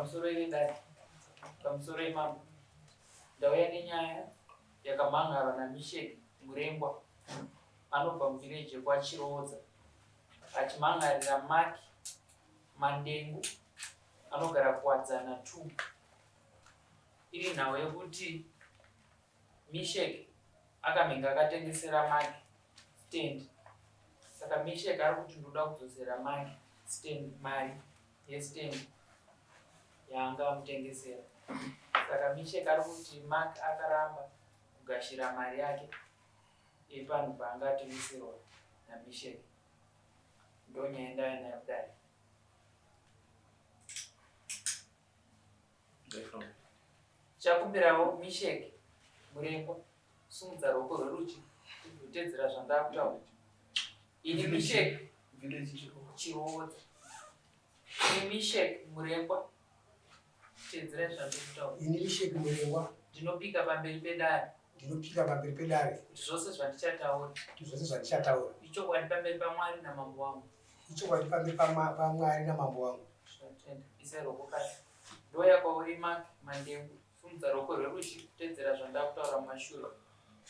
pamusoro yedare, pamusoro yemambo. Ndauya nenyaya yakamhangarwa naMesheki murengwa anobva muvileji kwaChiroodza achimhangarira Maki Mandengu anogara kuwadzana 2. Iri nhau yekuti Mesheki akamhenga akatengesera Maki stand. Saka Mesheki ari kuti ndoda kudzosera Maki stand mari yestand yaanga amutengesera. Saka Mesheki ari kuti Maki akaramba kugashira mari yake yepanhu paanga atengeserwa naMesheki. Ndonyaya ndauya nayo kudai. Chakumbirawo Mesheki murengwa simudza ruoko rwerudyi kutedzera zvandakutaura. Ini Mesheki Chiroodza. Ini Mesheki murengwa tedzera zvandakutaura. Ini Mesheki murengwa ndinopika pamberi pedare. Ndinopika pamberi pedare. Kuti zvose zvandichataura. Zvose zvandichataura. Ichokwadi pamberi paMwari namambo wangu. Ichokwadi pamberi paMwari namambo wangu. Isa ruoko kati. Ndoya kwauri Maki Mandengu. Simudza ruoko rwerudyi kutedzera zvandakutaura mumashure.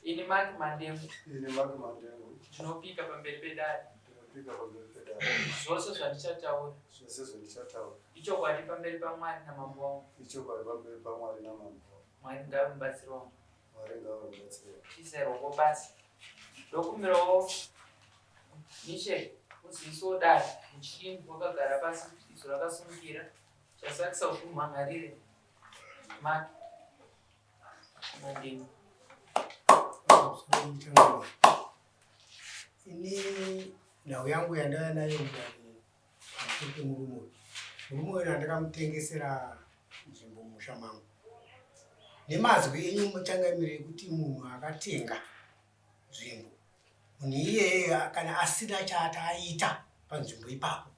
Ini Maki Mandengu. Ini Maki Mandengu. Ndinopika pamberi pedare. Ndinopika pamberi pedare. Zvose zvandichataura. Zvose zvandichataura. Ichokwadi pamberi paMwari namambo wangu. Ichokwadi pamberi paMwari namambo wangu. Mwari ngamubatsire wangu. Mwari ngamubatsire. Tiise ruoko pasi. Ndokumbirawo Mesheki uzivisewo dare muchidini wakagara pasi izo rakasimukira chasakisa kuti umhangarire Maki Mandengu. Ini nhau yangu yandauya nayo mudani afuke murume. Murume uyu ndakamutengesera nzvimbo mumusha mangu. Nemazwi enyu muchangamire kuti munhu akatenga nzvimbo, munhu iyeye kana asina chaataita panzvimbo ipapo,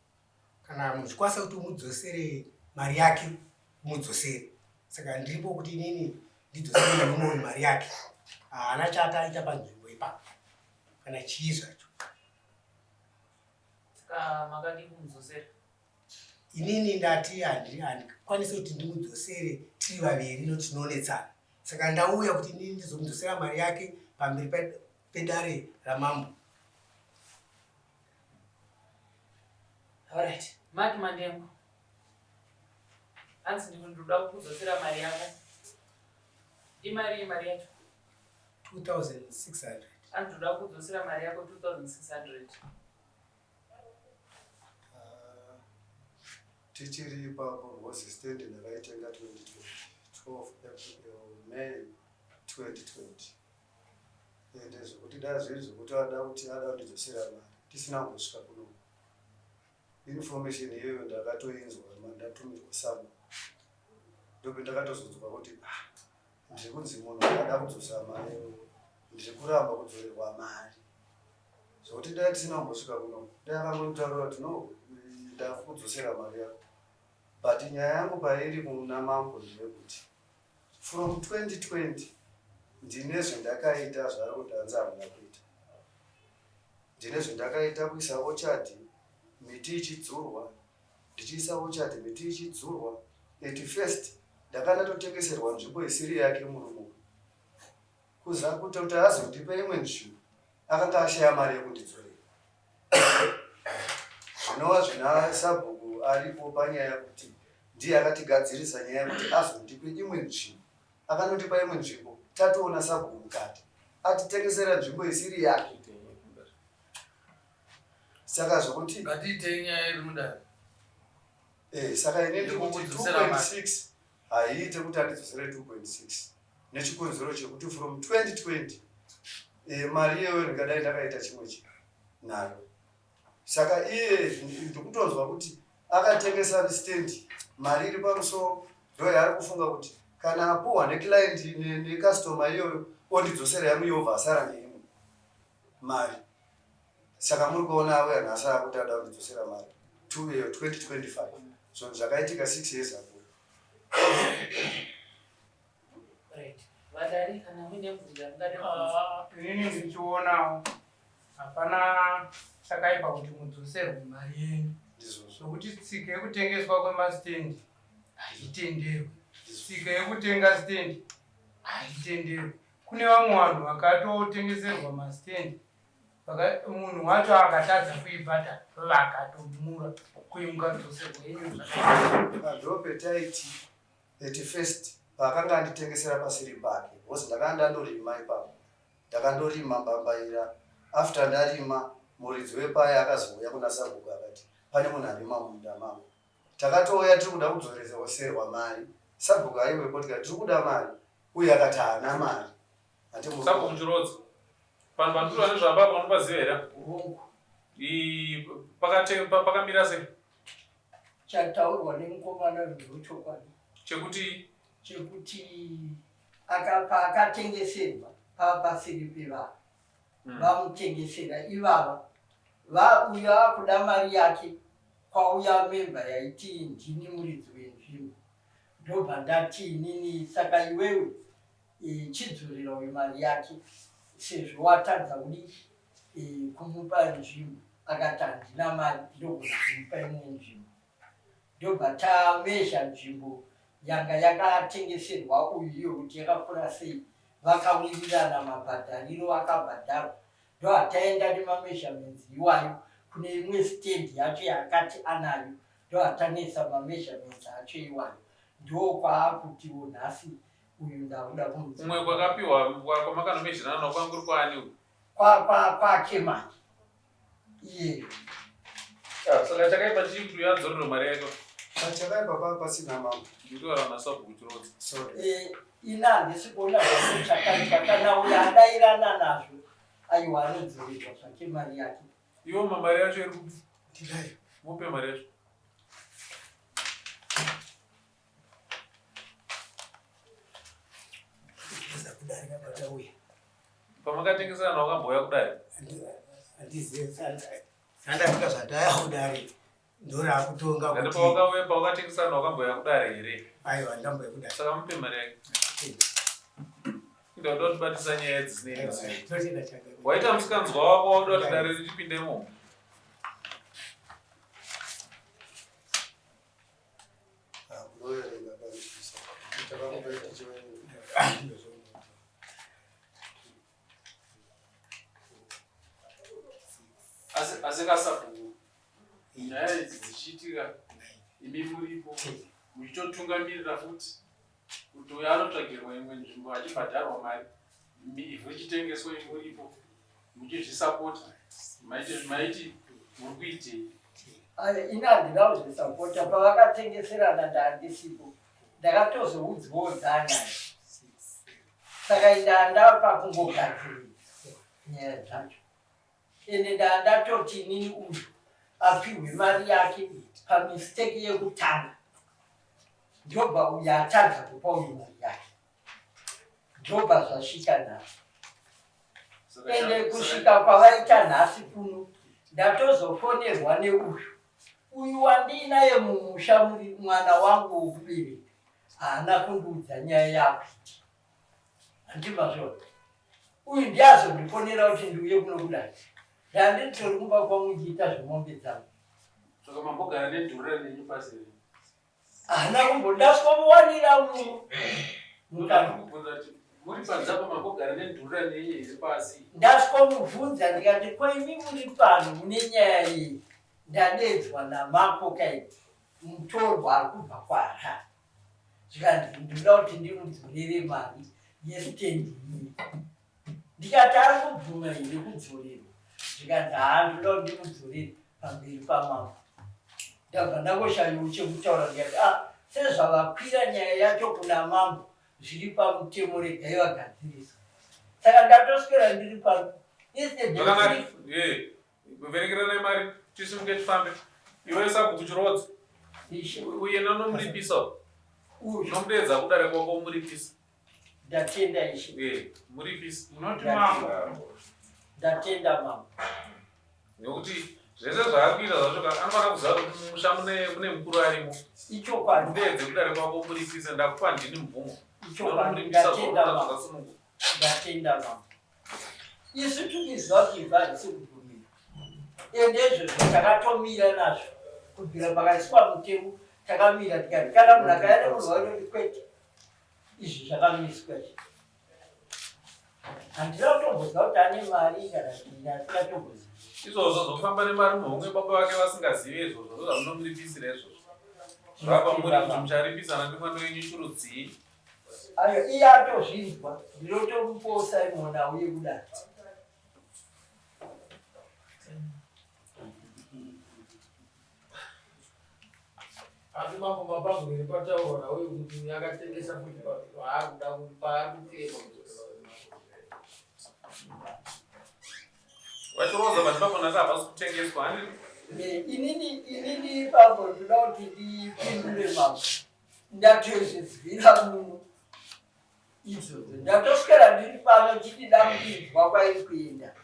kana muchikwanisa kuti umudzosere mari yake umudzosere. Saka ndiripo kuti inini ndidzosere murume uyu mari yake. Haana chaataita panzvimbo ipapo kana chii zvacho. Saka makadi kumudzosera. Inini ndati handikwanisi kuti ndimudzosere tiri vaviri noti tinoonetsana. Saka ndauya kuti inini ndizomudzosera mari yake pamberi pedare ramambo. Alright, Maki Mandengu. Hanzi ndinoda kukudzosera mari yako. Imari yacho 2600. Hanzi ndoda kukudzosera mari yako 2600. Tichiri ipapo Moses stand ndakaitenga 12 May 2020. Ende zvokuti da zviri zvokuti ada kundidzosera mari tisina kungosvika kuno. Information iyoyo ndakatoinzwa mandatumirwa Samu. Ndobe ndakatozonzwa kuti ndiri kunzi munhu ada kudzosa mari, ndiri kuramba kudzorerwa mari. Zvokuti dai tisina kungosvika kuno, dai akangotaura kuti no, ndakudzosera mari yako. But nyaya yangu pairi kuna mambo ndeyekuti from 2020 ndine zvendakaita zvari kuti hanzi hamuna kuita. Ndine zvendakaita kuisa ochadi miti ichidzurwa, ndichiisa ochadi miti ichidzurwa. At first ndakandatotengeserwa nzvimbo isiri yake murume, kuza kuti azondipe imwe nzvimbo akanga ashaya mari yekundidzorera. Zvinova zvina Sabhuku aripo panyaya yekuti ndiye akatigadzirisa nyaya yekuti azondipe imwe nzvimbo. Akandotipa imwe nzvimbo, tatoona Sabhuku mukati atitengesera nzvimbo isiri yake. Saka zvokuti ngatiite nyaya iri mudare. Saka ine ndikuti 2.6 haiite kuti andidzosere 2.6 nechikonzero chekuti from 2020 mari iyeyo ndingadai ndakaita chimwe chinhu nayo. Saka iye ndikutonzwa kuti akatengesa stand mari iri pamusoro, ndo yaari kufunga kuti kana apuhwa neclient necustoma iyoyo ondidzosera yangu yobva asara neimwe mari. Saka muri kuona auya nhasi akuti ada kundidzosera mari 2025. So zvakaitika 6 years ago. Right. Vadari kana muine mvunza mungade inini ndichionawo hapana chakaipa kuti mudzoserwe mari yenyu. Zvokuti tsika yekutengeswa kwemastendi haitenderwi. Tsika yekutenga stendi haitenderwi. Kune vamwe vanhu vakatotengeserwa masitendi munhu wacho akatadza kuibhadhara vakatomura kuimuka dzoseko yenyu. Padhope taiti 31st pakanga anditengesera pasiri pake bhozi ndakanga ndandorima ipapo, ndakandorima mbambaira. After ndarima muridzi wepaya akazouya kuna sabhuku akati pane munhu arima munda mangu. Takatouya tiri kuda kudzoreserwa mari. Sabhuku aiwepo tikati tiri kuda mari, uye akati haana mari. Sabhuku Chirodzi vanhu vandiri vane zvamba panopaziva here pakamira sei chataurwa nemukomana zvechokwadi chekuti akatengeserwa pasiri pevanhu vamutengesera ivava vauya kuda mari yake kwauya memba yaiti ndini muridzi wenzvimbo ndobva ndati inini saka iwewe chidzorera mari yake sezvo watadza kudi kumupa nzvimbo. Akati handina mari ndogona kumupa imwe nzvimbo. Ndobva tamezha nzvimbo yanga yakatengeserwa uyu iyo kuti yakakura sei, vakawirirana mabhadhariro akabhadharwa. Ndo hataenda nemamezhaments iwayo kune imwe stendi yacho yakati anayo, ndo hatanesa mamezhaments acho iwayo. Ndo kwaakutiwo nhasi uyu ndakuda kumudzi umwe kwakapiwa kwamakanomezhanana nako kwanguri kwaani kwakemani iye. Saka chakaipa chii kuti yadzorere mari yako? Chakaipa pasina mambo. Nditaura naSabhuku Chirodzi. Ina handisi kuona zvako chakaipa kana uyo adairana nazvo aiwa anodzorerwa zvake mari yake. Iwo mari yacho iri kupi? Ndinayo. Mupe mari yacho. Kudarika patauya. Pamakatengeserana wakambouya kudai? Handizivi sandafika zvataya kudari ndora kutonga kuti pawakatengeserana wakambouya kudari here? Aiwa ndamboya kudari. Saka mupe mari yake. Ndoda kutibatisa nyaya dzisine waita musikanzwa wako wauda kuti dare richipindemo. Asi kaSabhuku nyaya idzi dzichiitika imi muripo muchitotungamirira futi kuti uyo anotsvagirwa imwe nzvimbo achibhadharwa mari ivhu richitengeswa imi muripo muchizvisapota maiti muri kuitei? Ina handina kuzvisapota. Pavakatengeserana ndaandisipo ndakatozoudzwawo dzanyaya, saka ndandapa kungogadzirira nyaya dzacho. Ende ndatoti inini uyu apihwe mari yake pamisteki yekutanga, ndobva uyu atadza kupa uyu mari yake, ndobva zvasvika nhasi. Ende kusvika kwavaita nhasi kuno ndatozofonerwa neuyu wandinaye mumusha mwana wangu wokubereka haana kundiudza nyaya yakuiti handimazvona. Uyu ndiazondifonera kuti ndiuye kuno kudai, ndanditori kumba kwangu ndiita zvemombe dzangu. Saka mambogara nedhurura nenyu pasi here? Haana kumbondaswamuwanira muno. Muri panzapa mambogara nedhurura nenyu here pasi? Ndaswamubvunza ndikati ko imi muri pano mune nyaya iyi, ndadedzwa namako kaiti mutorwa ari kubva kwaHarare. Zvikandi ndinoda kuti ndimudzorere mari yesitendi iyi. Ndikati ari kubvuma here kudzorerwa? Zvikandi haa ndinoda kuti ndimudzorere pamberi pamambo. Ndabva ndangoshayiwa chekutaura ndikati sezvavakwira nyaya yacho kuna mambo zviri pamutemo regai vagadzirisa. Saka ndatoswera ndiri pano. Kuverekeranai mari tisimuke tifambe. Iwe Sabhuku Chirodzi uye nanomuripisa nomudeedza kudare kwako muripisa. Ndatenda ishe. Muripisa. Unoti mambo. Ndatenda mambo. Nekuti zvese zvaarikuita zvacho anofanira kuziva kuti mumusha mune mukuru arimo. Ichokwadi. Mudeedze kudare kwako muripisa, ndakupa ndini mvumo. Ichokwadi. Ndatenda mambo. Isu tuniziva kuti ibva handisi kubvumira. Ende izvozvo takatomira nazvo kubvira pakaiswa mutemo takamira tikati kana munhu akaenda kurwara kwete izvi zvakamiswa handina kutombodza kuti ane mari kana kuti asingatombozivi izvozvo zvofamba nemari muhomwe baba vake vasingazivi izvozvo ndozvamunomuripisira izvozvo zvapa muri kuti mucharipisana nemwana wenyu churudzii ayo iye atozvinzwa ndinotomuposa imona uye kudai asi mambo mapangurire pataura uye kuti yakatengesa kuti waakuda paarikukirema vachiroza vati pakonaka havasi kutengeswa hanini inini pambo ndoda kuti ndipindure mambo ndatozvizwira muno izvozvo ndatoswera ndiri pano chitidambidzwa kwairi kuenda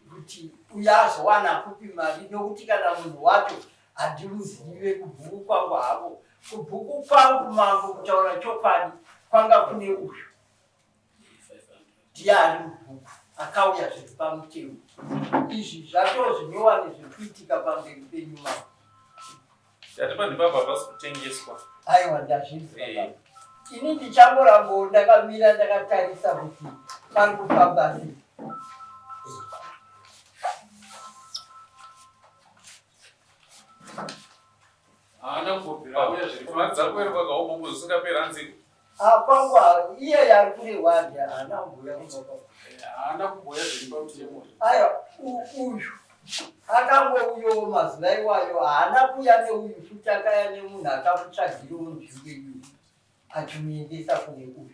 kuti uyazowana kupi mari nokuti kana munhu wacho handimuzive kubhuku kwangu havo kubhuku kwangu mambo kutaura chokwadi kwanga kune uyu ndiani mubhuku akauya zviri pamutemo izvi zvatozvinyowa nezvekuitika pamberi penyu mambo yati pandipapa havasi kutengeswa aiwa ndazvinzwa ini ndichangorambo ndakamira ndakatarisa kuti pari kufamba sei haana kubvira zvirimadzakweri kwakaumbomo zvisingaperi hanzi kwangu iye yari kurewadi haana kubuya haana kuboya zviri pamutemo aiwa uyu akangouyowo mazuva iwayo haana kuya neuyu futi akaya nemunhu akamutsvagire munzvimbo iyoyo achimuendesa kune uyu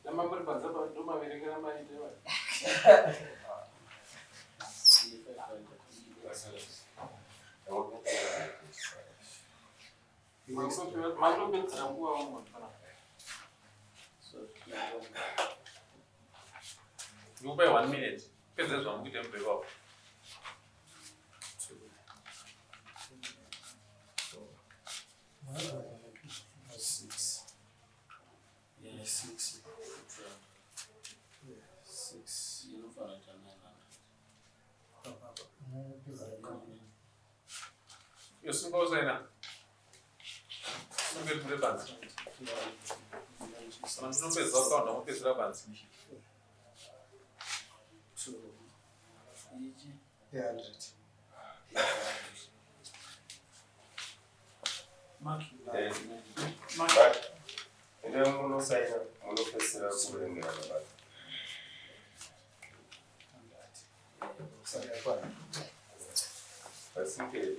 namamburi panza pandomaverekera maite mandopedzera nguva vamotana ndikupai 1 minute pedze zvamukuite mubrevapo yosunga usaina sungeri kure panzi sana ndinopedza ukaunda mupedzera panzi ende munosaina munopedzera kurengera mabasa pasiperi